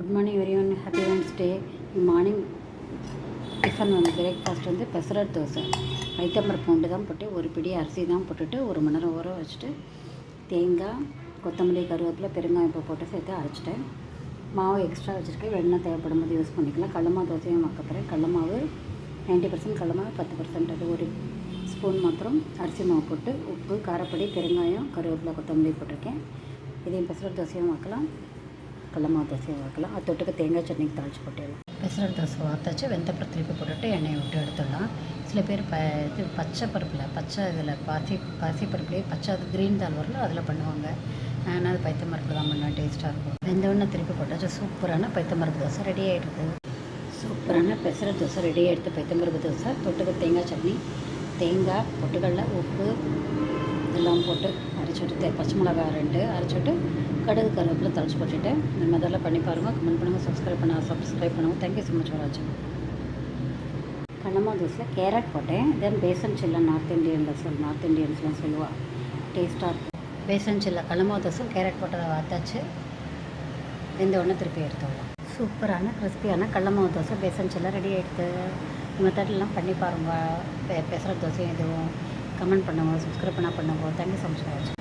Good morning everyone happy Wednesday. Morning tiffin breakfast pesarattu dosa. பைத்தம்பருப்பு பூண்டு தான் போட்டு ஒரு பிடி அரிசி தான் போட்டுட்டு 1 மணி நேரம் ஊற வச்சுட்டு தேங்காய் கொத்தமல்லி கருவேப்பிலை பெருங்காயம் போட்டு சேர்த்து அரைச்சிட்டேன். மாவு எக்ஸ்ட்ரா வச்சுருக்கேன், வெண்ணெய் தேவைப்படும் போது யூஸ் பண்ணிக்கலாம். கடல மாவு தோசையும் வைக்கப்புறேன். கடல மாவு 90% கடல மாவு, 10% அது 1 ஸ்பூன் மாத்திரம் அரிசி மாவு போட்டு உப்பு காரப்பொடி பெருங்காயம் கருவேப்பிலை கொத்தமல்லி போட்டிருக்கேன். இதையும் பெசரட் தோசையும் வைக்கலாம், கடல மாவு தோசையும் வைக்கலாம். அது தொட்டுக்கு தேங்காய் சட்னிக்கு தாளித்து போட்டுடலாம். பெசரட் தோசை வார்த்தாச்சு வெந்தப்பறம் திருப்பி போட்டுட்டு எண்ணெயை விட்டு எடுத்துடலாம். சில பேர் இது பச்சை பருப்பில் இதில் பாசி பருப்புலேயே பச்சை அது க்ரீன் தால் வரல அதில் பண்ணுவாங்க. நான் அது பைத்தம்பருப்பில் தான் பண்ணுவேன், டேஸ்ட்டாக இருக்கும். வெந்தவொடனே திருப்பி போட்டாச்சு. சூப்பரான பைத்தம்பருப்பு தோசை ரெடி ஆகிடுது. சூப்பரான பெசரட் தோசை ரெடி ஆகிடுது. பைத்தம்பருப்பு தோசை தொட்டுக்கு தேங்காய் சட்னி, தேங்காய் பொட்டுக்கடலை உப்பு இதெல்லாம் போட்டு அரைச்சிட்டு பச்சை மிளகா 2 அரைச்சிட்டு கடுகு கருவேப்பிலை தளிச்சு போட்டுட்டு இந்த மாதிரிலாம் பண்ணி பாருங்கள். கமெண்ட் பண்ணுங்கள், சப்ஸ்கிரைப் பண்ணுங்கள். தேங்க்யூ ஸோ மச் ஃபார் வாட்சிங். கடலமா தோசையில் கேரட் போட்டேன். தென் பேசன் சில்லா நார்த் இண்டியன்ஸ்லாம் சொல்லுவாள், டேஸ்ட்டாக இருக்கும். பேசன் சில்லா கடலமா தோசை கேரட் போட்டதை வார்த்தாச்சு. வெந்த உடனே திருப்பி எடுத்துடலாம். சூப்பரான கிறிஸ்பியான கடலமாவு தோசை பேசன் சில்லா ரெடி ஆகிடுது. மெத்தட்லாம் பண்ணி பாருங்கள். பெசரட் தோசையும் எதுவும் கமெண்ட் பண்ணுங்கள், சப்ஸ்கிரைப் பண்ணுங்கள். தேங்க்யூ ஸோ மச் ஃபார் வாட்சிங்.